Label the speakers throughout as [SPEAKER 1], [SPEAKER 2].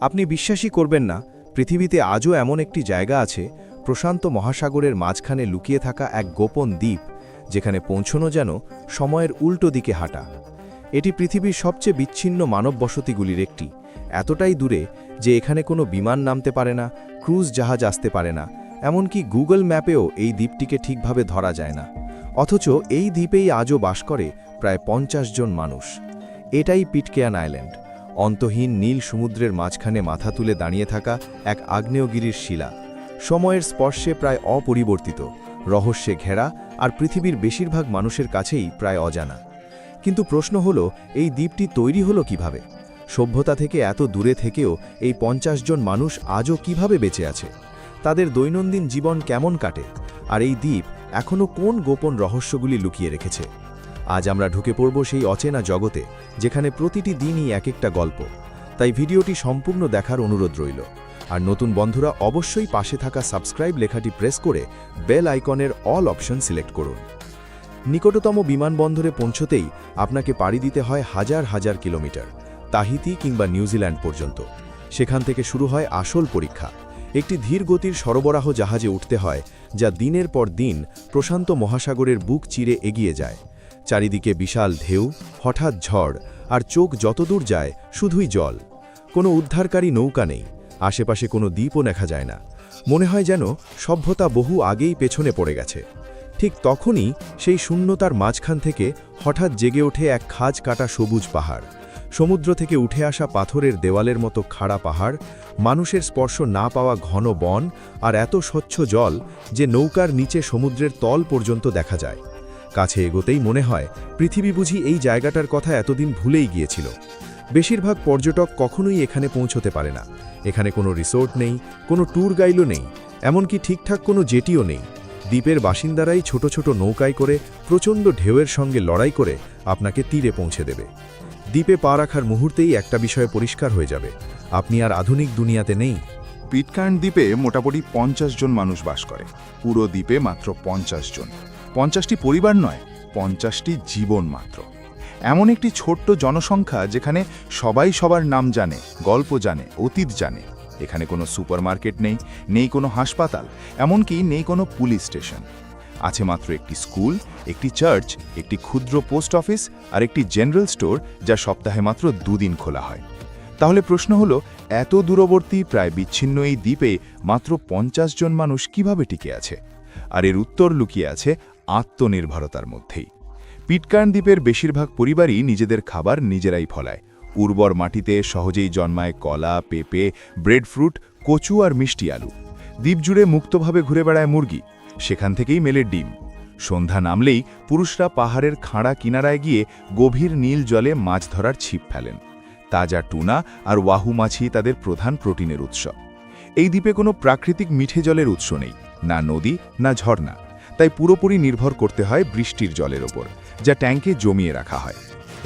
[SPEAKER 1] আপনি বিশ্বাসই করবেন না, পৃথিবীতে আজও এমন একটি জায়গা আছে, প্রশান্ত মহাসাগরের মাঝখানে লুকিয়ে থাকা এক গোপন দ্বীপ, যেখানে পৌঁছানো যেন সময়ের উল্টো দিকে হাঁটা। এটি পৃথিবীর সবচেয়ে বিচ্ছিন্ন মানব বসতিগুলির একটি, এতটাই দূরে যে এখানে কোনো বিমান নামতে পারে না, ক্রুজ জাহাজ আসতে পারে না, এমনকি গুগল ম্যাপেও এই দ্বীপটিকে ঠিকভাবে ধরা যায় না। অথচ এই দ্বীপেই আজও বাস করে প্রায় 50 জন মানুষ। এটাই পিটকেয়ান আইল্যান্ড, অন্তহীন নীল সমুদ্রের মাঝখানে মাথা তুলে দাঁড়িয়ে থাকা এক আগ্নেয়গিরির শিলা, সময়ের স্পর্শে প্রায় অপরিবর্তিত, রহস্যে ঘেরা, আর পৃথিবীর বেশিরভাগ মানুষের কাছেই প্রায় অজানা। কিন্তু প্রশ্ন হলো, এই দ্বীপটি তৈরি হলো কিভাবে? সভ্যতা থেকে এত দূরে থেকেও এই 50 জন মানুষ আজও কিভাবে বেঁচে আছে? তাদের দৈনন্দিন জীবন কেমন কাটে? আর এই দ্বীপ এখনও কোন গোপন রহস্যগুলি লুকিয়ে রেখেছে? আজ আমরা ঢুকে পড়ব সেই অচেনা জগতে, যেখানে প্রতিটি দিনই এক একটা গল্প। তাই ভিডিওটি সম্পূর্ণ দেখার অনুরোধ রইল। আর নতুন বন্ধুরা অবশ্যই পাশে থাকা সাবস্ক্রাইব লেখাটি প্রেস করে বেল আইকনের অল অপশন সিলেক্ট করুন। নিকটতম বিমানবন্দরে পৌঁছতেই আপনাকে পাড়ি দিতে হয় হাজার হাজার কিলোমিটার, তাহিতি কিংবা নিউজিল্যান্ড পর্যন্ত। সেখান থেকে শুরু হয় আসল পরীক্ষা। একটি ধীর গতির সরবরাহ জাহাজে উঠতে হয়, যা দিনের পর দিন প্রশান্ত মহাসাগরের বুক চিরে এগিয়ে যায়। চারিদিকে বিশাল ঢেউ, হঠাৎ ঝড়, আর চোখ যতদূর যায় শুধুই জল। কোনো উদ্ধারকারী নৌকা নেই, আশেপাশে কোনো দ্বীপও দেখা যায় না। মনে হয় যেন সভ্যতা বহু আগেই পেছনে পড়ে গেছে। ঠিক তখনই সেই শূন্যতার মাঝখান থেকে হঠাৎ জেগে ওঠে এক খাঁজ কাটা সবুজ পাহাড়। সমুদ্র থেকে উঠে আসা পাথরের দেওয়ালের মতো খাড়া পাহাড়, মানুষের স্পর্শ না পাওয়া ঘন বন, আর এত স্বচ্ছ জল যে নৌকার নিচে সমুদ্রের তল পর্যন্ত দেখা যায়। কাছে এগোতেই মনে হয় পৃথিবী বুঝি এই জায়গাটার কথা এতদিন ভুলেই গিয়েছিল। বেশিরভাগ পর্যটক কখনোই এখানে পৌঁছতে পারে না। এখানে কোনো রিসোর্ট নেই, কোনো ট্যুর গাইডও নেই, এমনকি ঠিকঠাক কোনো জেটিও নেই। দ্বীপের বাসিন্দারাই ছোট ছোট নৌকায় করে প্রচণ্ড ঢেউয়ের সঙ্গে লড়াই করে আপনাকে তীরে পৌঁছে দেবে। দ্বীপে পা রাখার মুহূর্তেই একটা বিষয় পরিষ্কার হয়ে যাবে, আপনি আর আধুনিক দুনিয়াতে নেই।
[SPEAKER 2] পিটকার্ন দ্বীপে মোটামুটি 50 জন মানুষ বাস করে। পুরো দ্বীপে মাত্র 50 জন। 50টি পরিবার নয়, 50টি জীবন মাত্র। এমন একটি ছোট্ট জনসংখ্যা যেখানে সবাই সবার নাম জানে, গল্প জানে, অতীত জানে। এখানে কোনো সুপারমার্কেট নেই, নেই কোনো হাসপাতাল, এমনকি নেই কোনো পুলিশ স্টেশন। আছে মাত্র একটি স্কুল, একটি চার্চ, একটি ক্ষুদ্র পোস্ট অফিস আর একটি জেনারেল স্টোর, যা সপ্তাহে মাত্র 2 দিন খোলা হয়। তাহলে প্রশ্ন হলো, এত দূরবর্তী প্রায় বিচ্ছিন্ন এই দ্বীপে মাত্র 50 জন মানুষ কিভাবে টিকে আছে? আর এর উত্তর লুকিয়ে আছে আত্মনির্ভরতার মধ্যেই। পিটকার্ন দ্বীপের বেশিরভাগ পরিবারই নিজেদের খাবার নিজেরাই ফলায়। উর্বর মাটিতে সহজেই জন্মায় কলা, পেঁপে, ব্রেড ফ্রুট, কচু আর মিষ্টি আলু। দ্বীপ জুড়ে মুক্তভাবে ঘুরে বেড়ায় মুরগি, সেখান থেকেই মেলে ডিম। সন্ধ্যা নামলেই পুরুষরা পাহাড়ের খাঁড়া কিনারায় গিয়ে গভীর নীল জলে মাছ ধরার ছিপ ফেলেন। তাজা টুনা আর ওয়াহু মাছি তাদের প্রধান প্রোটিনের উৎস। এই দ্বীপে কোনো প্রাকৃতিক মিঠে জলের উৎস নেই, না নদী না ঝর্ণা। তাই পুরোপুরি নির্ভর করতে হয় বৃষ্টির জলের ওপর, যা ট্যাঙ্কে জমিয়ে রাখা হয়।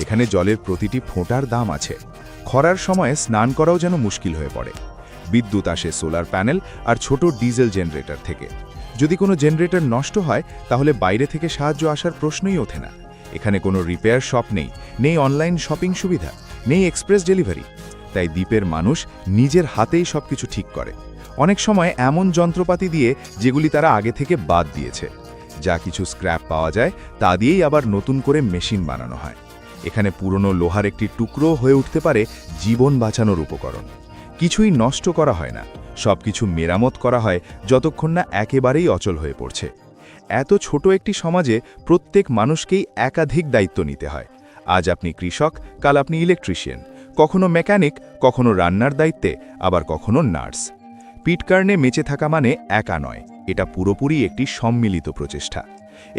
[SPEAKER 2] এখানে জলের প্রতিটি ফোঁটার দাম আছে। খরার সময়ে স্নান করাও যেন মুশকিল হয়ে পড়ে। বিদ্যুৎ আসে সোলার প্যানেল আর ছোট ডিজেল জেনারেটর থেকে। যদি কোনো জেনারেটর নষ্ট হয়, তাহলে বাইরে থেকে সাহায্য আসার প্রশ্নই ওঠে না। এখানে কোনো রিপেয়ার শপ নেই, নেই অনলাইন শপিং সুবিধা, নেই এক্সপ্রেস ডেলিভারি। তাই দ্বীপের মানুষ নিজের হাতেই সবকিছু ঠিক করে। অনেক সময় এমন যন্ত্রপাতি দিয়ে যেগুলি তারা আগে থেকে বাদ দিয়েছে। যা কিছু স্ক্র্যাপ পাওয়া যায় তা দিয়েই আবার নতুন করে মেশিন বানানো হয়। এখানে পুরনো লোহার একটি টুকরো হয়ে উঠতে পারে জীবন বাঁচানোর উপকরণ। কিছুই নষ্ট করা হয় না, সবকিছু মেরামত করা হয় যতক্ষণ না একেবারেই অচল হয়ে পড়ছে। এত ছোট একটি সমাজে প্রত্যেক মানুষকেই একাধিক দায়িত্ব নিতে হয়। আজ আপনি কৃষক, কাল আপনি ইলেকট্রিশিয়ান, কখনো মেকানিক, কখনো রান্নার দায়িত্বে, আবার কখনো নার্স। পিটকার্নে বেঁচে থাকা মানে একা নয়, এটা পুরোপুরি একটি সম্মিলিত প্রচেষ্টা।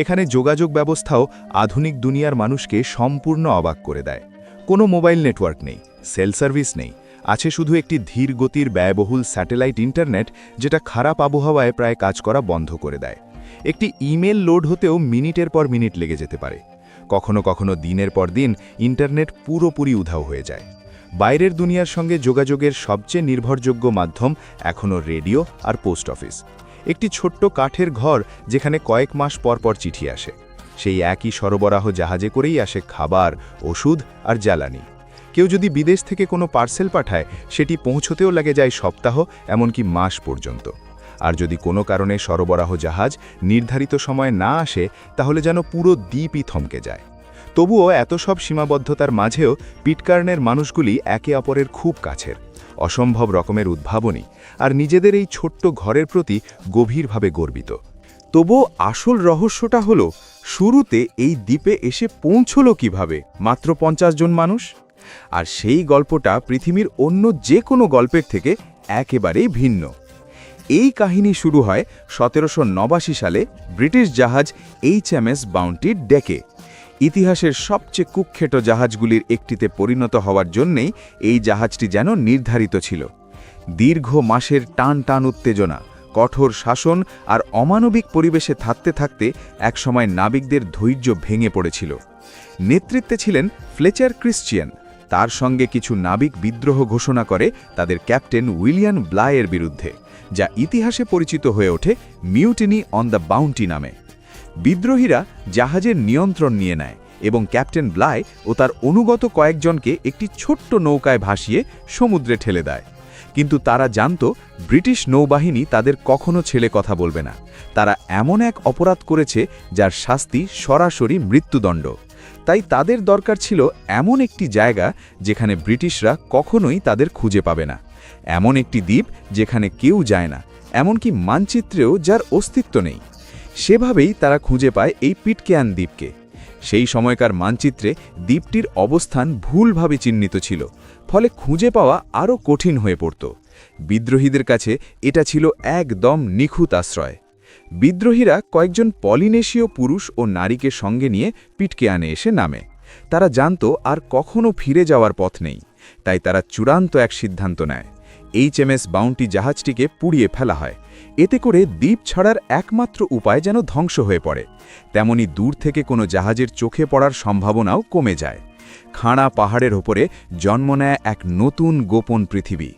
[SPEAKER 2] এখানে যোগাযোগ ব্যবস্থাও আধুনিক দুনিয়ার মানুষকে সম্পূর্ণ অবাক করে দেয়। কোনো মোবাইল নেটওয়ার্ক নেই, সেল সার্ভিস নেই, আছে শুধু একটি ধীর গতির ব্যয়বহুল স্যাটেলাইট ইন্টারনেট, যেটা খারাপ আবহাওয়ায় প্রায় কাজ করা বন্ধ করে দেয়। একটি ইমেল লোড হতেও মিনিটের পর মিনিট লেগে যেতে পারে। কখনো কখনো দিনের পর দিন ইন্টারনেট পুরোপুরি উধাও হয়ে যায়। বাইরের দুনিয়ার সঙ্গে যোগাযোগের সবচেয়ে নির্ভরযোগ্য মাধ্যম এখনও রেডিও আর পোস্ট অফিস। একটি ছোট্ট কাঠের ঘর যেখানে কয়েক মাস পর পর চিঠি আসে। সেই একই সরবরাহ জাহাজে করেই আসে খাবার, ওষুধ আর জ্বালানি। কেউ যদি বিদেশ থেকে কোনো পার্সেল পাঠায় সেটি পৌঁছতেও লাগে যায় সপ্তাহ, এমনকি মাস পর্যন্ত। আর যদি কোনো কারণে সরবরাহ জাহাজ নির্ধারিত সময়ে না আসে, তাহলে যেন পুরো দ্বীপই থমকে যায়। তবুও এত সব সীমাবদ্ধতার মাঝেও পিটকার্নের মানুষগুলি একে অপরের খুব কাছের, অসম্ভব রকমের উদ্ভাবনী, আর নিজেদের এই ছোট্ট ঘরের প্রতি গভীরভাবে গর্বিত।
[SPEAKER 3] তবুও আসল রহস্যটা হলো, শুরুতে এই দ্বীপে এসে পৌঁছল কিভাবে মাত্র 50 জন মানুষ? আর সেই গল্পটা পৃথিবীর অন্য যে কোনো গল্পের থেকে একেবারেই ভিন্ন। এই কাহিনী শুরু হয় 1789 সালে ব্রিটিশ জাহাজ HMS বাউন্টির ডেকে। ইতিহাসের সবচেয়ে কুখ্যাত জাহাজগুলির একটিতে পরিণত হওয়ার জন্যেই এই জাহাজটি যেন নির্ধারিত ছিল। দীর্ঘ মাসের টান টান উত্তেজনা, কঠোর শাসন আর অমানবিক পরিবেশে থাকতে থাকতে একসময় নাবিকদের ধৈর্য ভেঙে পড়েছিল। নেতৃত্বে ছিলেন ফ্লেচার ক্রিশ্চিয়ান। তার সঙ্গে কিছু নাবিক বিদ্রোহ ঘোষণা করে তাদের ক্যাপ্টেন উইলিয়াম ব্লায়ের বিরুদ্ধে, যা ইতিহাসে পরিচিত হয়ে ওঠে মিউটিনি অন দ্য বাউন্টি নামে। বিদ্রোহীরা জাহাজের নিয়ন্ত্রণ নিয়ে নেয় এবং ক্যাপ্টেন ব্লায় ও তার অনুগত কয়েকজনকে একটি ছোট্ট নৌকায় ভাসিয়ে সমুদ্রে ঠেলে দেয়। কিন্তু তারা জানত ব্রিটিশ নৌবাহিনী তাদের কখনো ছেড়ে কথা বলবে না। তারা এমন এক অপরাধ করেছে যার শাস্তি সরাসরি মৃত্যুদণ্ড। তাই তাদের দরকার ছিল এমন একটি জায়গা যেখানে ব্রিটিশরা কখনোই তাদের খুঁজে পাবে না, এমন একটি দ্বীপ যেখানে কেউ যায় না, এমনকি মানচিত্রেও যার অস্তিত্ব নেই। সেভাবেই তারা খুঁজে পায় এই পিটকেয়ান দ্বীপকে। সেই সময়কার মানচিত্রে দ্বীপটির অবস্থান ভুলভাবে চিহ্নিত ছিল, ফলে খুঁজে পাওয়া আরও কঠিন হয়ে পড়ত। বিদ্রোহীদের কাছে এটা ছিল একদম নিখুঁত আশ্রয়। বিদ্রোহীরা কয়েকজন পলিনেশীয় পুরুষ ও নারীকে সঙ্গে নিয়ে পিটকেয়ানে এসে নামে। তারা জানত আর কখনো ফিরে যাওয়ার পথ নেই, তাই তারা চূড়ান্ত এক সিদ্ধান্ত নেয়। HMS বাউন্টি জাহাজটিকে পুড়িয়ে ফেলা হয়। এতে করে দ্বীপ ছাড়ার একমাত্র উপায় যেন ধ্বংস হয়ে পড়ে। তেমনি দূর থেকে কোনো জাহাজের চোখে পড়ার সম্ভাবনাও কমে যায়। খাঁড়া পাহাড়ের ওপরে জন্ম নেয় এক নতুন গোপন পৃথিবী।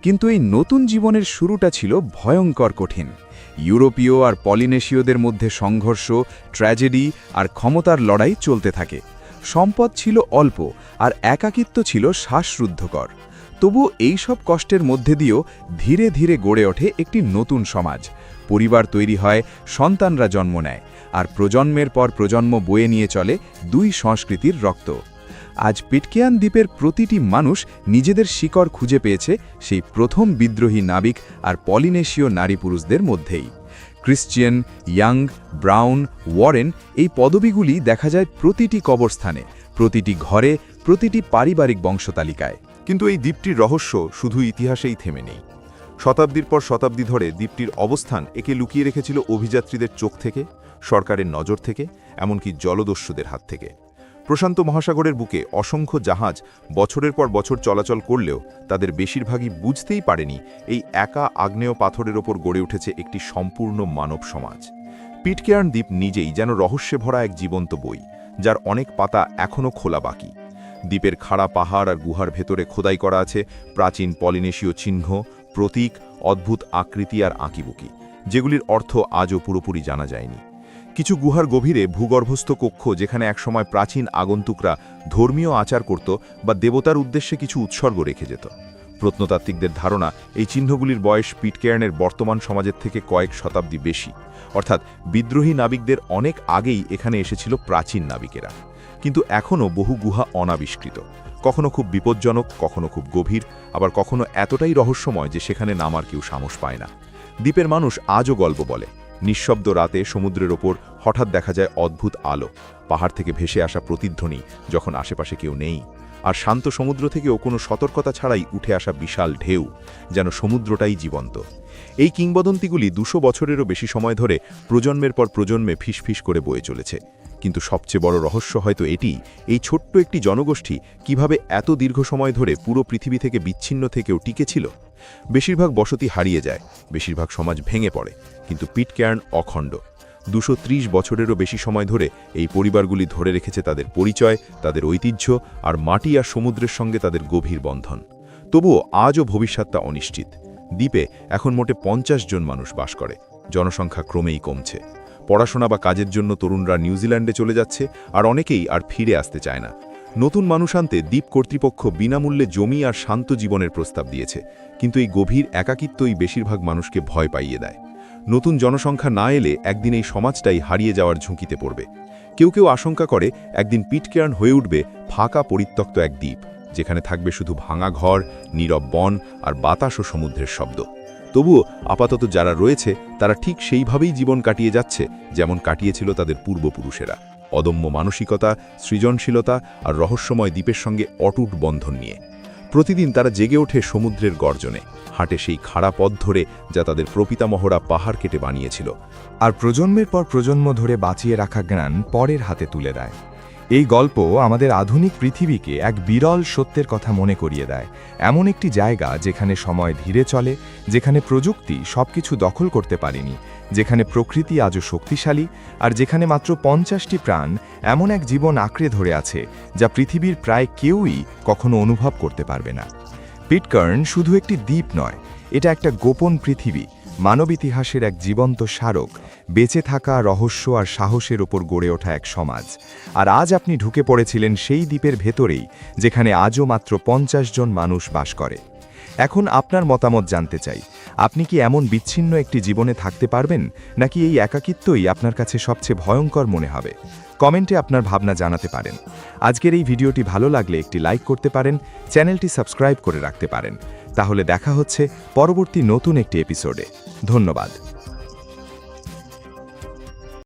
[SPEAKER 3] কিন্তু এই নতুন জীবনের শুরুটা ছিল ভয়ঙ্কর কঠিন। ইউরোপীয় আর পলিনেশীয়দের মধ্যে সংঘর্ষ, ট্র্যাজেডি আর ক্ষমতার লড়াই চলতে থাকে। সম্পদ ছিল অল্প আর একাকিত্ব ছিল শ্বাসরুদ্ধকর। তবু এই সব কষ্টের মধ্যে দিয়েও ধীরে ধীরে গড়ে ওঠে একটি নতুন সমাজ। পরিবার তৈরি হয়, সন্তানরা জন্ম নেয়, আর প্রজন্মের পর প্রজন্ম বয়ে নিয়ে চলে দুই সংস্কৃতির রক্ত। আজ পিটকেয়ান দ্বীপের প্রতিটি মানুষ নিজেদের শিকড় খুঁজে পেয়েছে সেই প্রথম বিদ্রোহী নাবিক আর পলিনেশীয় নারী পুরুষদের মধ্যেই। ক্রিশ্চিয়ান, ইয়াং, ব্রাউন, ওয়ারেন এই পদবিগুলি দেখা যায় প্রতিটি কবরস্থানে, প্রতিটি ঘরে, প্রতিটি পারিবারিক বংশতালিকায়।
[SPEAKER 2] কিন্তু এই দ্বীপটির রহস্য শুধু ইতিহাসেই থেমে নেই। শতাব্দীর পর শতাব্দী ধরে দ্বীপটির অবস্থান একে লুকিয়ে রেখেছিল অভিযাত্রীদের চোখ থেকে, সরকারের নজর থেকে, এমনকি জলদস্যুদের হাত থেকে। প্রশান্ত মহাসাগরের বুকে অসংখ্য জাহাজ বছরের পর বছর চলাচল করলেও তাদের বেশিরভাগই বুঝতেই পারেনি এই একা আগ্নেয় পাথরের ওপর গড়ে উঠেছে একটি সম্পূর্ণ মানব সমাজ। পিটকেয়ার্ন দ্বীপ নিজেই যেন রহস্যে ভরা এক জীবন্ত বই, যার অনেক পাতা এখনও খোলা বাকি। দ্বীপের খাড়া পাহাড় আর গুহার ভেতরে খোদাই করা আছে প্রাচীন পলিনেশীয় চিহ্ন, প্রতীক, অদ্ভুত আকৃতি আর আঁকিবুকি, যেগুলির অর্থ আজও পুরোপুরি জানা যায়নি। কিছু গুহার গভীরে ভূগর্ভস্থ কক্ষ, যেখানে একসময় প্রাচীন আগন্তুকরা ধর্মীয় আচার করত বা দেবতার উদ্দেশ্যে কিছু উৎসর্গ রেখে যেত। প্রত্নতাত্ত্বিকদের ধারণা এই চিহ্নগুলির বয়স পিটকেয়ার্নের বর্তমান সমাজের থেকে কয়েক শতাব্দী বেশি, অর্থাৎ বিদ্রোহী নাবিকদের অনেক আগেই এখানে এসেছিল প্রাচীন নাবিকেরা। কিন্তু এখনও বহু গুহা অনাবিষ্কৃত, কখনো খুব বিপজ্জনক, কখনো খুব গভীর, আবার কখনো এতটাই রহস্যময় যে সেখানে নামার কেউ সাহস পায় না। দ্বীপের মানুষ আজও গল্প বলে, নিঃশব্দ রাতে সমুদ্রের ওপর হঠাৎ দেখা যায় অদ্ভুত আলো, পাহাড় থেকে ভেসে আসা প্রতিধ্বনি যখন আশেপাশে কেউ নেই, আর শান্ত সমুদ্র থেকেও কোনো সতর্কতা ছাড়াই উঠে আসা বিশাল ঢেউ, যেন সমুদ্রটাই জীবন্ত। এই কিংবদন্তিগুলি 200 বছরেরও বেশি সময় ধরে প্রজন্মের পর প্রজন্মে ফিসফিস করে বয়ে চলেছে। কিন্তু সবচেয়ে বড় রহস্য হয়তো এটি, এই ছোট্ট একটি জনগোষ্ঠী কিভাবে এত দীর্ঘ সময় ধরে পুরো পৃথিবী থেকে বিচ্ছিন্ন থেকেও টিকে ছিল। বেশিরভাগ বসতি হারিয়ে যায়, বেশিরভাগ সমাজ ভেঙে পড়ে, কিন্তু পিটকেয়ার্ন অখণ্ড। 230 বছরেরও বেশি সময় ধরে এই পরিবারগুলি ধরে রেখেছে তাদের পরিচয়, তাদের ঐতিহ্য আর মাটি আর সমুদ্রের সঙ্গে তাদের গভীর বন্ধন। তবুও আজও ভবিষ্যৎটা অনিশ্চিত। দ্বীপে এখন মোটে 50 জন মানুষ বাস করে, জনসংখ্যা ক্রমেই কমছে। পড়াশোনা বা কাজের জন্য তরুণরা নিউজিল্যান্ডে চলে যাচ্ছে, আর অনেকেই আর ফিরে আসতে চায় না।
[SPEAKER 4] নতুন মানুষ আনতে দ্বীপ কর্তৃপক্ষ বিনামূল্যে জমি আর শান্ত জীবনের প্রস্তাব দিয়েছে, কিন্তু এই গভীর একাকিত্বই বেশিরভাগ মানুষকে ভয় পাইয়ে দেয়। নতুন জনসংখ্যা না এলে একদিন এই সমাজটাই হারিয়ে যাওয়ার ঝুঁকিতে পড়বে। কেউ কেউ আশঙ্কা করে একদিন পিটকেয়ার্ন হয়ে উঠবে ফাঁকা পরিত্যক্ত এক দ্বীপ, যেখানে থাকবে শুধু ভাঙা ঘর, নীরব বন আর বাতাস ও সমুদ্রের শব্দ। তবুও আপাতত যারা রয়েছে তারা ঠিক সেইভাবেই জীবন কাটিয়ে যাচ্ছে যেমন কাটিয়েছিল তাদের পূর্বপুরুষেরা, অদম্য মানসিকতা, সৃজনশীলতা আর রহস্যময় দ্বীপের সঙ্গে অটুট বন্ধন নিয়ে। প্রতিদিন তারা জেগে ওঠে সমুদ্রের গর্জনে, হাঁটে সেই খাড়া পথ ধরে যা তাদের প্রপিতামহরা পাহাড় কেটে বানিয়েছিল,
[SPEAKER 5] আর প্রজন্মের পর প্রজন্ম ধরে বাঁচিয়ে রাখা জ্ঞান পরের হাতে তুলে দেয়। এই গল্প আমাদের আধুনিক পৃথিবীকে এক বিরল সত্যের কথা মনে করিয়ে দেয়। এমন একটি জায়গা যেখানে সময় ধীরে চলে, যেখানে প্রযুক্তি সবকিছু দখল করতে পারেনি, যেখানে প্রকৃতি আজও শক্তিশালী, আর যেখানে মাত্র 50টি প্রাণ এমন এক জীবন আঁকড়ে ধরে আছে যা পৃথিবীর প্রায় কেউই কখনো অনুভব করতে পারবে না। পিটকার্ন শুধু একটি দ্বীপ নয়, এটা একটা গোপন পৃথিবী, মানব ইতিহাসের এক জীবন্ত স্মারক, বেঁচে থাকা, রহস্য আর সাহসের ওপর গড়ে ওঠা এক সমাজ। আর আজ আপনি ঢুকে পড়েছিলেন সেই দ্বীপের ভেতরেই, যেখানে আজও মাত্র 50 জন মানুষ বাস করে। এখন আপনার মতামত জানতে চাই, আপনি কি এমন বিচ্ছিন্ন একটি জীবনে থাকতে পারবেন, নাকি এই একাকিত্বই আপনার কাছে সবচেয়ে ভয়ঙ্কর মনে হবে? কমেন্টে আপনার ভাবনা জানাতে পারেন। আজকের এই ভিডিওটি ভালো লাগলে একটি লাইক করতে পারেন, চ্যানেলটি সাবস্ক্রাইব করে রাখতে পারেন। তাহলে দেখা হচ্ছে পরবর্তী নতুন একটি এপিসোডে। ধন্যবাদ।